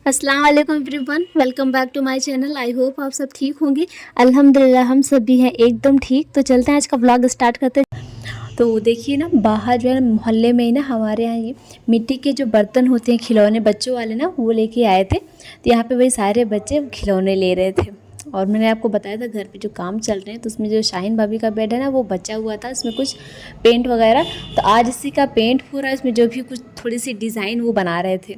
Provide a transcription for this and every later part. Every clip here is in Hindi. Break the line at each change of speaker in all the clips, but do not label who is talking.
अस्सलाम वालेकुम everyone, welcome back to my channel. I hope आप सब ठीक होंगे। अल्हम्दुलिल्लाह हम सब भी हैं एकदम ठीक। तो चलते हैं, आज का व्लॉग स्टार्ट करते हैं। तो देखिए ना, बाहर जो है मोहल्ले में ही ना हमारे यहाँ ये मिट्टी के जो बर्तन होते हैं खिलौने बच्चों वाले ना, वो लेके आए थे। तो यहाँ पे वही सारे बच्चे खिलौने ले रहे थे। और मैंने आपको बताया था घर पे जो काम चल रहे हैं, तो उसमें जो शाहीन भाभी का बेड है ना, वो बचा हुआ था, इसमें कुछ पेंट वगैरह। तो आज इसी का पेंट हो रहा है, इसमें जो भी कुछ थोड़ी सी डिज़ाइन वो बना रहे थे।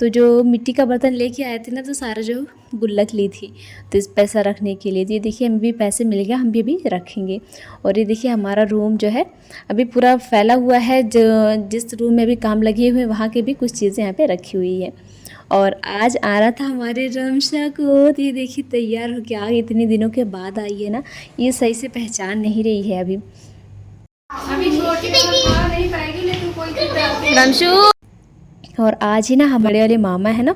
तो जो मिट्टी का बर्तन लेके आए थे ना, तो सारा जो गुल्लक ली थी, तो इस पैसा रखने के लिए। तो ये देखिए, हमें भी पैसे मिल गया, हम भी अभी रखेंगे। और ये देखिए, हमारा रूम जो है अभी पूरा फैला हुआ है। जो जिस रूम में अभी काम लगे हुए हैं, वहाँ की भी कुछ चीज़ें यहाँ पे रखी हुई है। और आज आ रहा था हमारे रमशा को, तो ये देखिए तैयार हो के आ गई। इतने दिनों के बाद आई है ना, ये सही से पहचान नहीं रही है अभी। रमशू। और आज ही ना हमारे वाले मामा है ना,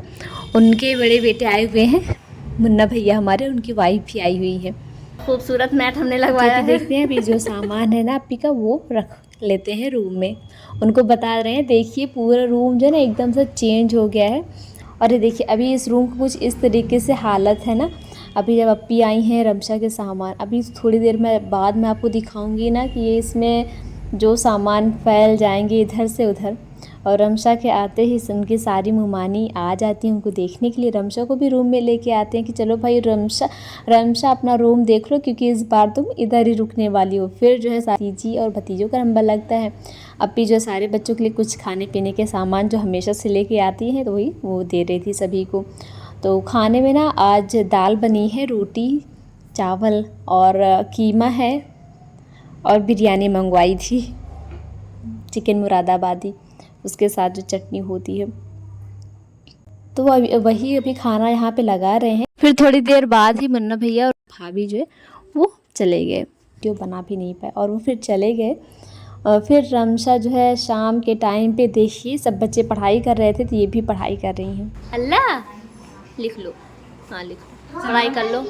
उनके बड़े बेटे आए हुए हैं, मुन्ना भैया हमारे, उनकी वाइफ भी आई हुई है। खूबसूरत मैट हमने लगवाया है। देखते हैं अभी जो सामान है ना आपी का, वो रख लेते हैं रूम में। उनको बता रहे हैं, देखिए पूरा रूम जो है ना एकदम से चेंज हो गया है। और ये देखिए, अभी इस रूम की कुछ इस तरीके से हालत है ना। अभी जब अपी आई हैं रमशा के सामान, अभी थोड़ी देर में बाद में आपको दिखाऊंगी ना कि ये इसमें जो सामान फैल जाएंगे इधर से उधर। और रमशा के आते ही उनकी सारी मुमानी आ जाती हैं उनको देखने के लिए। रमशा को भी रूम में लेके आते हैं कि चलो भाई रमशा अपना रूम देख लो, क्योंकि इस बार तुम इधर ही रुकने वाली हो। फिर जो है भतीजी और भतीजों का नंबर लगता है। अपी जो सारे बच्चों के लिए कुछ खाने पीने के सामान जो हमेशा से लेके आती हैं, तो वही वो दे रही थी सभी को। तो खाने में ना आज दाल बनी है, रोटी चावल और कीमा है, और बिरयानी मंगवाई थी, चिकन मुरादाबादी, उसके साथ जो चटनी होती है। तो वही अभी खाना यहाँ पे लगा रहे हैं। फिर थोड़ी देर बाद ही मुन्ना भैया और भाभी जो है वो चले गए, जो बना भी नहीं पाए, और वो फिर चले गए। और फिर रमशा जो है शाम के टाइम पे देखिए, सब बच्चे पढ़ाई कर रहे थे, तो ये भी पढ़ाई कर रही हैं। अल्लाह लिख लो, हाँ लिख लो, पढ़ाई कर लो।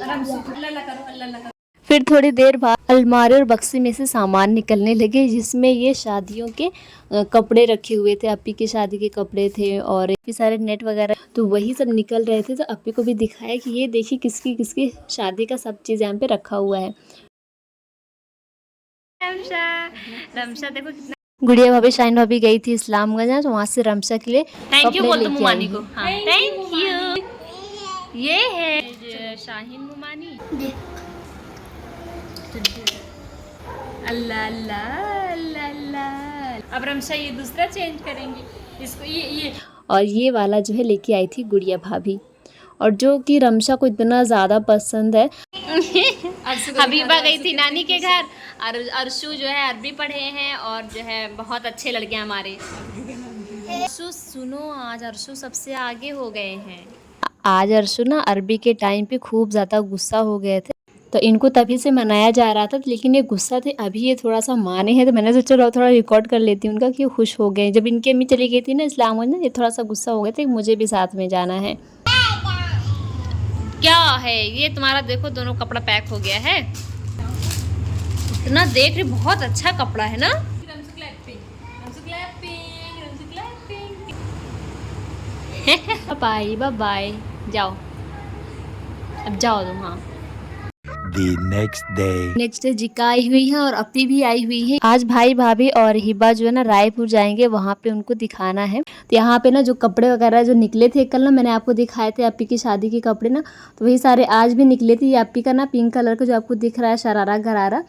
फिर थोड़ी देर बाद अलमारी और बक्से में से सामान निकलने लगे, जिसमें ये शादियों के कपड़े रखे हुए थे। अपी की शादी के कपड़े थे और भी सारे नेट वगैरह, तो वही सब निकल रहे थे। तो अपी को भी दिखाया कि ये देखिए किसकी किसकी शादी का सब चीज़ यहाँ पे रखा हुआ है। रमशा देखो कितना। गुड़िया भाभी शाहीन भाभी गई थी इस्लामगंज, तो वहाँ से रमशा के लिए थैंक यू बोल दो मुमानी को। हाँ थैंक यू। ये है शाहीन मुमानी। अल्लाह अल्लाह अल्लाह अल्लाह। अब रमशा ये दूसरा चेंज करेंगे इसको, ये और ये वाला जो है लेके आई थी गुड़िया भाभी, और जो कि रमशा को इतना ज़्यादा पसंद है। हबीबा गई थी नानी के घर, और अर्शु जो है अरबी पढ़े हैं, और जो है बहुत अच्छे लड़के हमारे। अर्शु सुनो, आज अर्शु सबसे आगे हो गए हैं। आज अर्शु ना अरबी के टाइम पे खूब ज़्यादा गुस्सा हो गए थे, तो इनको तभी से मनाया जा रहा था, लेकिन ये गुस्सा थे। अभी ये थोड़ा सा माने हैं, तो मैंने सोचा चलो थोड़ा रिकॉर्ड कर लेती हूँ उनका कि खुश हो गए। जब इनकी अम्मी चली गई थी ना इस्लामगंज में, ये थोड़ा सा गुस्सा हो गए थे, मुझे भी साथ में जाना है। क्या है ये तुम्हारा, देखो दोनों कपड़ा पैक हो गया है। इतना देख रही, बहुत अच्छा कपड़ा है ना। बाय बाय बाय, जाओ अब जाओ तुम। हाँ नेक्स्ट डे जिका आई हुई है और अपी भी आई हुई है। आज भाई भाभी और हिबा जो है ना रायपुर जाएंगे, वहाँ पे उनको दिखाना है। तो यहाँ पे ना जो कपड़े वगैरह जो निकले थे कल ना, मैंने आपको दिखाए थे अपी की शादी के कपड़े ना, तो वही सारे आज भी निकले थे। ये अपी का ना पिंक कलर का जो आपको दिख रहा है शरारा गरारा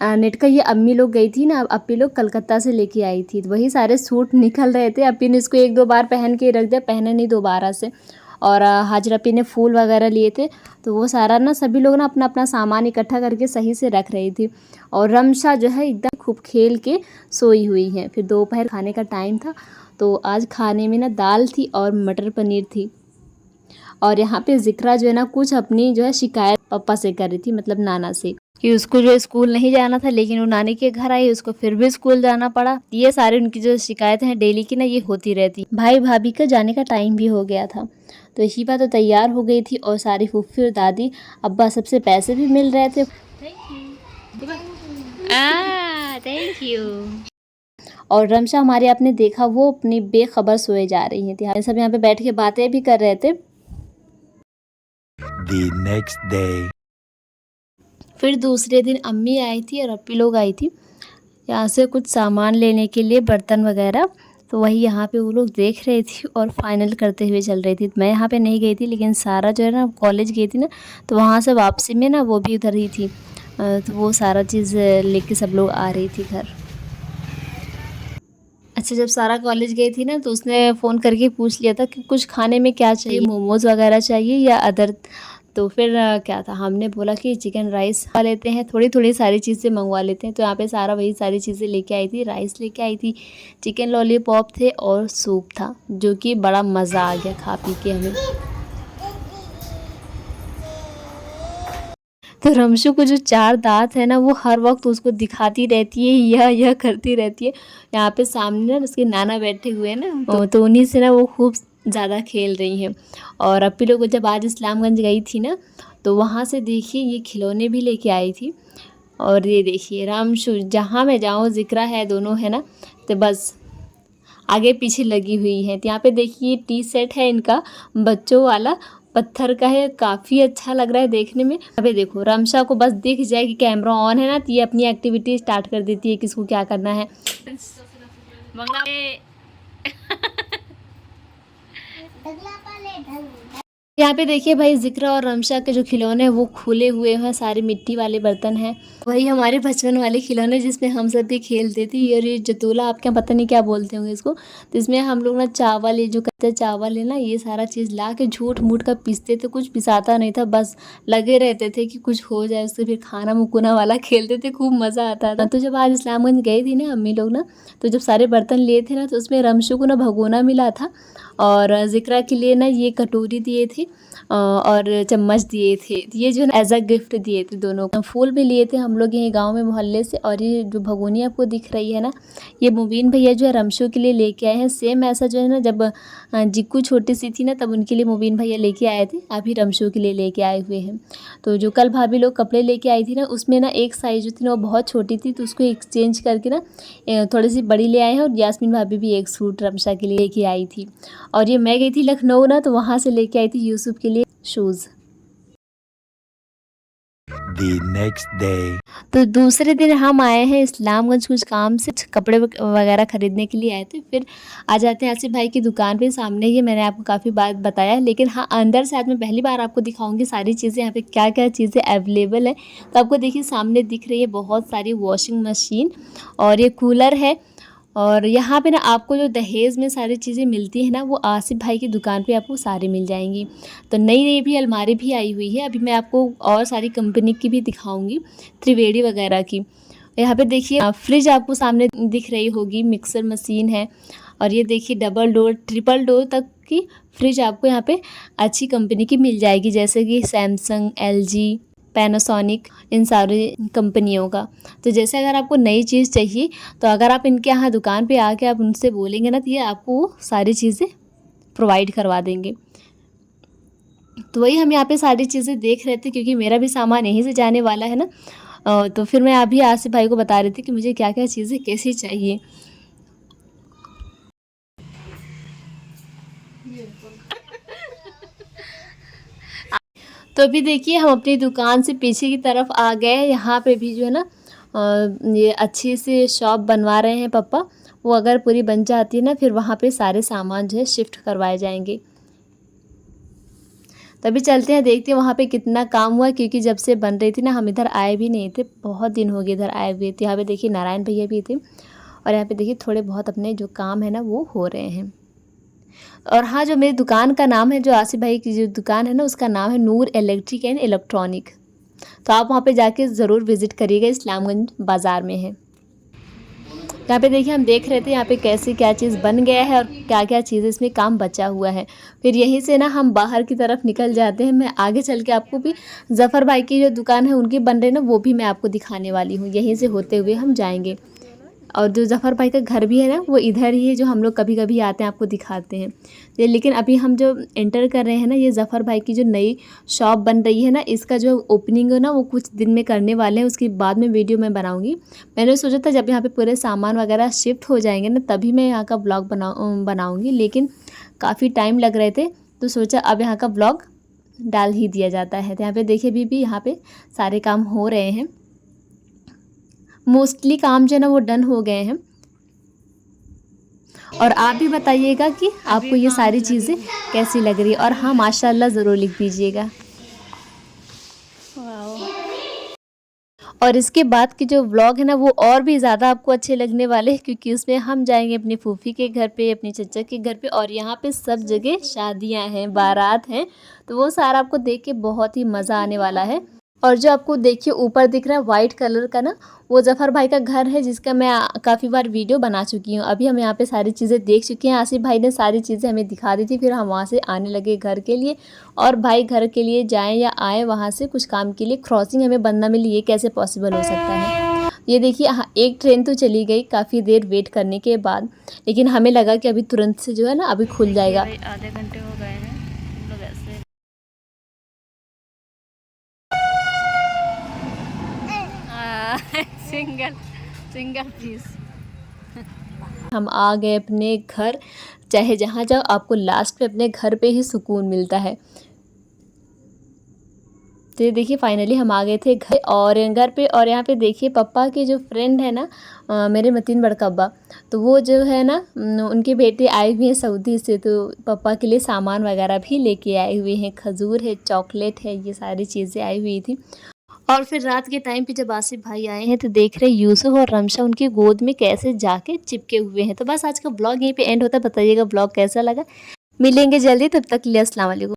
नेट का, ये अम्मी लोग गई थी ना, अपी लोग कलकत्ता से लेके आई थी, तो वही सारे सूट निकल रहे थे। अपी ने इसको एक दो बार पहन के रख दिया, पहने नहीं दोबारा से। और हाजरपी ने फूल वगैरह लिए थे, तो वो सारा ना सभी लोग ना अपना अपना सामान इकट्ठा करके सही से रख रही थी। और रमशा जो है एकदम खूब खेल के सोई हुई है। फिर दोपहर खाने का टाइम था, तो आज खाने में ना दाल थी और मटर पनीर थी। और यहाँ पे जिक्रा जो है ना कुछ अपनी जो है शिकायत पापा से कर रही थी, मतलब नाना से, कि उसको जो स्कूल नहीं जाना था, लेकिन वो नानी के घर आई, उसको फिर भी स्कूल जाना पड़ा। ये सारी उनकी जो शिकायतें हैं डेली की ना, ये होती रहती। भाई भाभी का जाने का टाइम भी हो गया था, तो हिबा तो तैयार हो गई थी, और सारी फूफी और दादी अब्बा सबसे पैसे भी मिल रहे थे। Thank you. और रमशा हमारे आपने देखा, वो अपनी बेखबर सोए जा रही थी। सब यहाँ पे बैठ के बातें भी कर रहे थे।
The next day.
फिर दूसरे दिन अम्मी आई थी और अप्पी लोग आई थी यहाँ से कुछ सामान लेने के लिए, बर्तन वगैरह। तो वही यहाँ पे वो लोग देख रहे थी और फाइनल करते हुए चल रही थी। मैं यहाँ पे नहीं गई थी, लेकिन सारा जो है ना कॉलेज गई थी ना, तो वहाँ से वापसी में ना वो भी उधर ही थी। तो वो सारा चीज़ लेके सब लोग आ रही थी घर। अच्छा, जब सारा कॉलेज गई थी ना, तो उसने फ़ोन करके पूछ लिया था कि कुछ खाने में क्या चाहिए, मोमोज़ वगैरह चाहिए या अदर। तो फिर क्या था, हमने बोला कि चिकन राइस खा लेते हैं, थोड़ी थोड़ी सारी चीज़ें मंगवा लेते हैं। तो यहाँ पे सारा वही सारी चीज़ें लेके आई थी। राइस लेके आई थी, चिकन लॉलीपॉप थे और सूप था, जो कि बड़ा मज़ा आ गया खा पी के हमें। तो रमशु को जो 4 दाँत है ना, वो हर वक्त उसको दिखाती रहती है, यह करती रहती है। यहाँ पे सामने ना उसके नाना बैठे हुए हैं ना, तो उन्हीं से ना वो खूब ज़्यादा खेल रही हैं। और अप्पी लोग जब आज इस्लामगंज गई थी ना, तो वहाँ से देखिए ये खिलौने भी लेके आई थी। और ये देखिए रामशु, जहाँ मैं जाऊँ ज़िक्रा है, दोनों है ना, तो बस आगे पीछे लगी हुई है। तो यहाँ पे देखिए टी सेट है इनका, बच्चों वाला, पत्थर का है, काफ़ी अच्छा लग रहा है देखने में। अबे देखो, रमशा को बस दिख जाए कि कैमरा ऑन है ना, तो ये अपनी एक्टिविटी स्टार्ट कर देती है, किसको क्या करना है। यहाँ पे देखिए भाई, ज़िक्रा और रमशा के जो खिलौने हैं वो खुले हुए हैं, सारे मिट्टी वाले बर्तन हैं। वही हमारे बचपन वाले खिलौने जिसमें हम सब भी खेलते थे। ये जतोला, आपके यहाँ पता नहीं क्या बोलते होंगे इसको। तो इसमें हम लोग ना चावल, ये जो कच्चा चावल है ना, ये सारा चीज़ ला के झूठ मूठ का पीसते थे। कुछ पिसाता नहीं था, बस लगे रहते थे कि कुछ हो जाए उससे। फिर खाना मुकुना वाला खेलते थे, खूब मज़ा आता था। तो जब आज इस्लामगंज गई थी ना अम्मी लोग ना, तो जब सारे बर्तन लिए थे ना, तो उसमें रमशु को ना भगोना मिला था, और ज़िक्रा के लिए ना ये कटोरी दिए थे और चम्मच दिए थे। ये जो एज अ गिफ्ट दिए थे दोनों को। फूल भी लिए थे हम लोग यहीं गांव में मोहल्ले से। और ये जो भगोनी आपको दिख रही है ना, ये मुबीन भैया जो है रमशु के लिए लेके आए हैं। सेम ऐसा जो है ना, जब जिक्कू छोटी सी थी ना, तब उनके लिए मुबीन भैया लेके आए थे, अभी रमशु के लिए लेके आए हुए हैं। तो जो कल भाभी लोग कपड़े लेके आई थी ना, उसमें ना एक साइज़ जो थी ना वो बहुत छोटी थी, तो उसको एक्सचेंज करके ना थोड़ी सी बड़ी ले आए हैं। और यास्मीन भाभी भी एक सूट रमशा के लिए लेके आई थी। और ये मैं गई थी लखनऊ ना, तो वहाँ से लेके आई थी यूसुफ के लिए शूज़।
The next day.
तो दूसरे दिन हम आए हैं इस्लामगंज कुछ काम से, कपड़े वगैरह ख़रीदने के लिए आए थे। फिर आ जाते हैं आसिफ भाई की दुकान पे, सामने ही। मैंने आपको काफ़ी बात बताया, लेकिन हाँ, अंदर से आज मैं पहली बार आपको दिखाऊंगी सारी चीज़ें, यहाँ पे क्या क्या चीज़ें अवेलेबल है। तो आपको देखिए सामने दिख रही है बहुत सारी वॉशिंग मशीन, और ये कूलर है। और यहाँ पे ना आपको जो दहेज में सारी चीज़ें मिलती हैं ना, वो आसिफ भाई की दुकान पे आपको सारी मिल जाएंगी। तो नई नई भी अलमारी भी आई हुई है। अभी मैं आपको और सारी कंपनी की भी दिखाऊंगी, त्रिवेणी वगैरह की। यहाँ पे देखिए फ्रिज आपको सामने दिख रही होगी, मिक्सर मशीन है। और ये देखिए डबल डोर, ट्रिपल डोर तक की फ्रिज आपको यहाँ पे अच्छी कंपनी की मिल जाएगी, जैसे कि सैमसंग, LG, पैनासोनिक, इन सारी कंपनियों का। तो जैसे अगर आपको नई चीज़ चाहिए, तो अगर आप इनके यहाँ दुकान पे आके आप उनसे बोलेंगे ना, तो ये आपको वो सारी चीज़ें प्रोवाइड करवा देंगे। तो वही हम यहाँ पे सारी चीज़ें देख रहे थे, क्योंकि मेरा भी सामान यहीं से जाने वाला है ना। तो फिर मैं अभी आसिफ भाई को बता रही थी कि मुझे क्या क्या चीज़ें कैसी चाहिए। तो अभी देखिए हम अपनी दुकान से पीछे की तरफ आ गए। यहाँ पे भी जो है ना ये अच्छी से शॉप बनवा रहे हैं पापा। वो अगर पूरी बन जाती है ना, फिर वहाँ पे सारे सामान जो है शिफ्ट करवाए जाएंगे। तभी चलते हैं, देखते हैं वहाँ पे कितना काम हुआ, क्योंकि जब से बन रही थी ना, हम इधर आए भी नहीं थे, बहुत दिन हो गए इधर आए हुए थे। यहाँ पे देखिए नारायण भैया भी थे, और यहाँ पे देखिए थोड़े बहुत अपने जो काम है ना वो हो रहे हैं। और हाँ, जो मेरी दुकान का नाम है, जो आसिफ भाई की जो दुकान है ना, उसका नाम है नूर इलेक्ट्रिक एंड इलेक्ट्रॉनिक। तो आप वहाँ पे जाके ज़रूर विज़िट करिएगा, इस्लामगंज बाज़ार में है। यहाँ पे देखिए हम देख रहे थे यहाँ पे कैसे क्या चीज़ बन गया है और क्या क्या चीज़ इसमें काम बचा हुआ है। फिर यहीं से ना हम बाहर की तरफ निकल जाते हैं। मैं आगे चल के आपको भी ज़फ़र भाई की जो दुकान है उनकी बन रही ना, वो भी मैं आपको दिखाने वाली हूँ। यहीं से होते हुए हम जाएंगे। और जो ज़फ़र भाई का घर भी है ना, वो इधर ही है, जो हम लोग कभी कभी आते हैं आपको दिखाते हैं। लेकिन अभी हम जो एंटर कर रहे हैं ना, ये ज़फ़र भाई की जो नई शॉप बन रही है ना, इसका जो ओपनिंग है ना, वो कुछ दिन में करने वाले हैं। उसके बाद में वीडियो मैं बनाऊंगी। मैंने सोचा था जब यहाँ पे पूरे सामान वगैरह शिफ्ट हो जाएंगे ना, तभी मैं यहाँ का ब्लॉग बनाऊँगी, लेकिन काफ़ी टाइम लग रहे थे, तो सोचा अब यहाँ का ब्लॉग डाल ही दिया जाता है। तो यहाँ पे देखिए अभी भी यहाँ पे सारे काम हो रहे हैं, मोस्टली काम जो है ना वो डन हो गए हैं। और आप भी बताइएगा कि आपको ये सारी चीज़ें कैसी लग रही है, और हाँ माशाल्लाह ज़रूर लिख दीजिएगा। और इसके बाद की जो व्लॉग है ना वो और भी ज़्यादा आपको अच्छे लगने वाले हैं, क्योंकि उसमें हम जाएंगे अपनी फूफी के घर पे, अपने चचा के घर पे, और यहाँ पे सब जगह शादियाँ हैं, बारात हैं, तो वो सारा आपको देख के बहुत ही मज़ा आने वाला है। और जो आपको देखिए ऊपर दिख रहा है वाइट कलर का ना, वो जफ़र भाई का घर है, जिसका मैं काफ़ी बार वीडियो बना चुकी हूँ। अभी हम यहाँ पे सारी चीज़ें देख चुके हैं, आसिफ भाई ने सारी चीज़ें हमें दिखा दी थी, फिर हम वहाँ से आने लगे घर के लिए। और भाई घर के लिए जाएं या आए वहाँ से कुछ काम के लिए, क्रॉसिंग हमें बनना मिली, ये कैसे पॉसिबल हो सकता है। ये देखिए एक ट्रेन तो चली गई काफ़ी देर वेट करने के बाद, लेकिन हमें लगा कि अभी तुरंत से जो है ना अभी खुल जाएगा।
आधे घंटे हो गए हैं हम लोग ऐसे। Single piece.
हम आ गए अपने घर। चाहे जहाँ जाओ आपको लास्ट में अपने घर पे ही सुकून मिलता है। तो ये देखिए फाइनली हम आ गए थे घर, और घर पे, और यहाँ पे देखिए पापा के जो फ्रेंड है ना मेरे मतीन बड़कब्बा, तो वो जो है ना उनके बेटे आए हुए हैं सऊदी से, तो पापा के लिए सामान वगैरह भी लेके आए हुए हैं, खजूर है, चॉकलेट है, ये सारी चीज़ें आई हुई थी। और फिर रात के टाइम पे जब आसिफ भाई आए हैं तो देख रहे यूसुफ और रमशा उनकी गोद में कैसे जाके चिपके हुए हैं। तो बस आज का ब्लॉग यहीं पे एंड होता है। बताइएगा ब्लॉग कैसा लगा। मिलेंगे जल्दी, तब तक के लिए अस्सलाम वालेकुम।